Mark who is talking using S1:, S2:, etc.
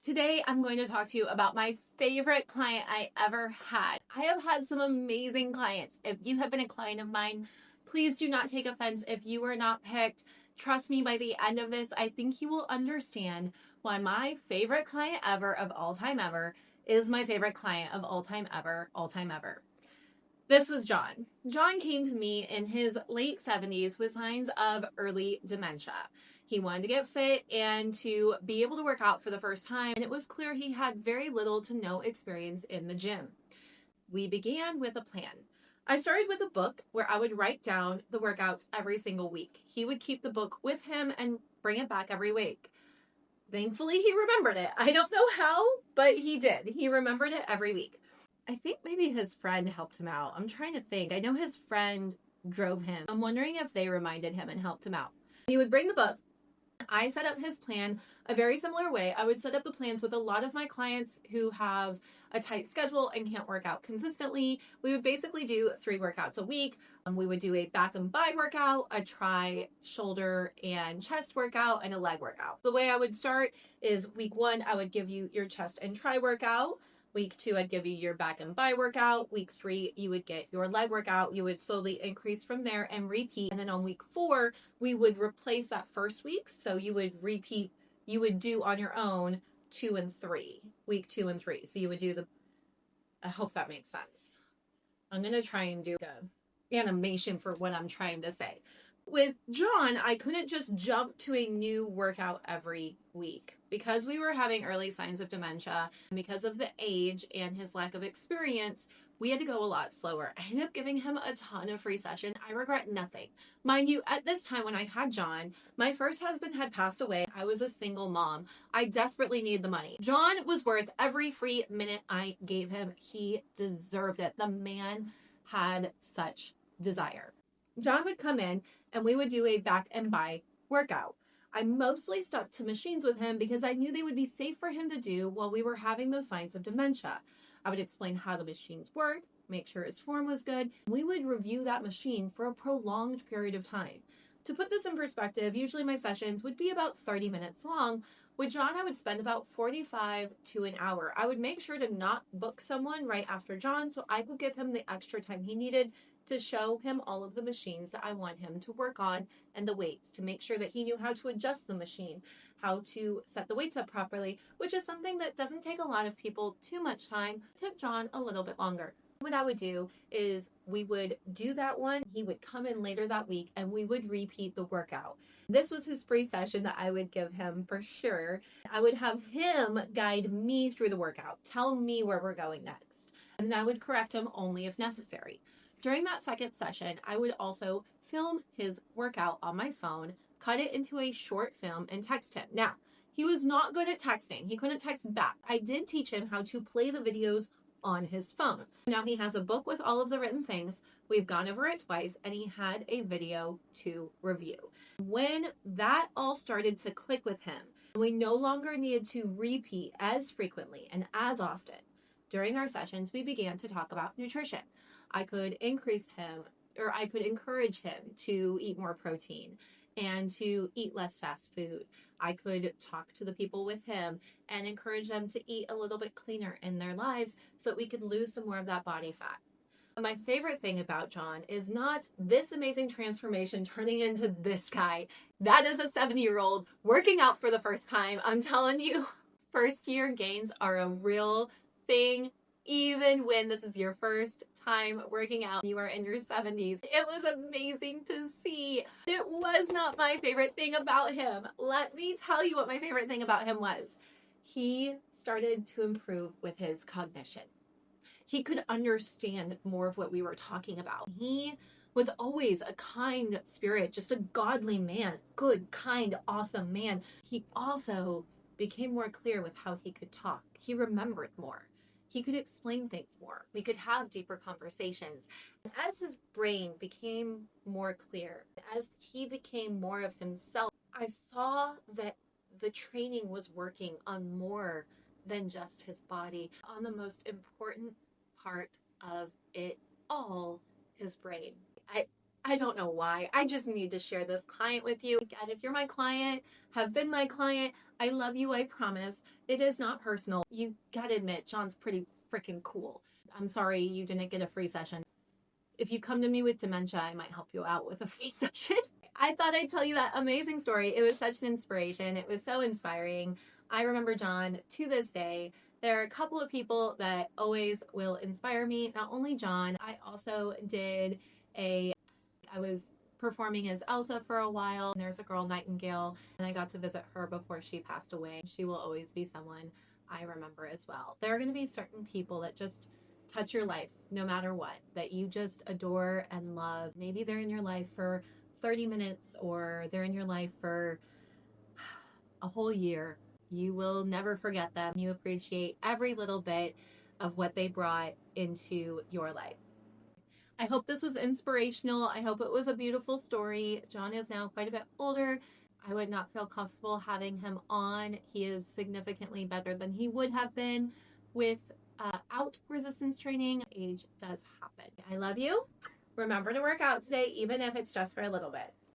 S1: Today, I'm going to talk to you about my favorite client I ever had. I have had some amazing clients. If you have been a client of mine, please do not take offense if you were not picked. Trust me, by the end of this, I think you will understand why my favorite client ever of all time ever is my favorite client of all time ever, all time ever. This was John. John came to me in his late 70s with signs of early dementia. He wanted to get fit and to be able to work out for the first time, and it was clear he had very little to no experience in the gym. We began with a plan. I started with a book where I would write down the workouts every single week. He would keep the book with him and bring it back every week. Thankfully, he remembered it. I don't know how, but he did. He remembered it every week. I think maybe his friend helped him out. I'm trying to think. I know his friend drove him. I'm wondering if they reminded him and helped him out. He would bring the book. I set up his plan a very similar way. I would set up the plans with a lot of my clients who have a tight schedule and can't work out consistently. We would basically do 3 workouts a week. We would do a back and bi workout, a tri, shoulder, and chest workout, and a leg workout. The way I would start is week 1, I would give you your chest and tri workout. Week 2, I'd give you your back and bi workout. Week 3, you would get your leg workout. You would slowly increase from there and repeat. And then on week 4, we would replace that first week. So you would repeat, you would do on your own 2 and 3, week 2 and 3. So you would do I hope that makes sense. I'm going to try and do the animation for what I'm trying to say. With John, I couldn't just jump to a new workout every week because we were having early signs of dementia. And because of the age and his lack of experience, we had to go a lot slower. I ended up giving him a ton of free session. I regret nothing. Mind you, at this time when I had John, my first husband had passed away. I was a single mom. I desperately needed the money. John was worth every free minute I gave him. He deserved it. The man had such desire. John would come in and we would do a back and bi workout. I mostly stuck to machines with him because I knew they would be safe for him to do while we were having those signs of dementia. I would explain how the machines work, make sure his form was good. We would review that machine for a prolonged period of time. To put this in perspective, usually my sessions would be about 30 minutes long. With John, I would spend about 45 to an hour. I would make sure to not book someone right after John so I could give him the extra time he needed to show him all of the machines that I want him to work on and the weights to make sure that he knew how to adjust the machine, how to set the weights up properly, which is something that doesn't take a lot of people too much time. It took John a little bit longer. What I would do is we would do that one. He would come in later that week and we would repeat the workout. This was his free session that I would give him for sure. I would have him guide me through the workout, tell me where we're going next, and I would correct him only if necessary. During that second session, I would also film his workout on my phone, cut it into a short film, and text him. Now, he was not good at texting. He couldn't text back. I did teach him how to play the videos on his phone. Now he has a book with all of the written things. We've gone over it twice, and he had a video to review. When that all started to click with him, we no longer needed to repeat as frequently and as often. During our sessions, we began to talk about nutrition. I could increase him, or I could encourage him to eat more protein and to eat less fast food. I could talk to the people with him and encourage them to eat a little bit cleaner in their lives so that we could lose some more of that body fat. My favorite thing about John is not this amazing transformation turning into this guy. That is a 70-year-old working out for the first time. I'm telling you, first year gains are a real thing. Even when this is your first time working out, you are in your 70s. It was amazing to see. It was not my favorite thing about him. Let me tell you what my favorite thing about him was. He started to improve with his cognition. He could understand more of what we were talking about. He was always a kind spirit, just a godly man, good, kind, awesome man. He also became more clear with how he could talk. He remembered more. He could explain things more. We could have deeper conversations. As his brain became more clear, as he became more of himself, I saw that the training was working on more than just his body, on the most important part of it all, his brain. I don't know why. I just need to share this client with you. Again, if you're my client, have been my client, I love you, I promise. It is not personal. You gotta admit, John's pretty freaking cool. I'm sorry you didn't get a free session. If you come to me with dementia, I might help you out with a free session. I thought I'd tell you that amazing story. It was such an inspiration. It was so inspiring. I remember John to this day. There are a couple of people that always will inspire me. Not only John, I also I was performing as Elsa for a while. There's a girl, Nightingale, and I got to visit her before she passed away. She will always be someone I remember as well. There are going to be certain people that just touch your life no matter what, that you just adore and love. Maybe they're in your life for 30 minutes or they're in your life for a whole year. You will never forget them. You appreciate every little bit of what they brought into your life. I hope this was inspirational. I hope it was a beautiful story. John is now quite a bit older. I would not feel comfortable having him on. He is significantly better than he would have been without resistance training. Age does happen. I love you. Remember to work out today, even if it's just for a little bit.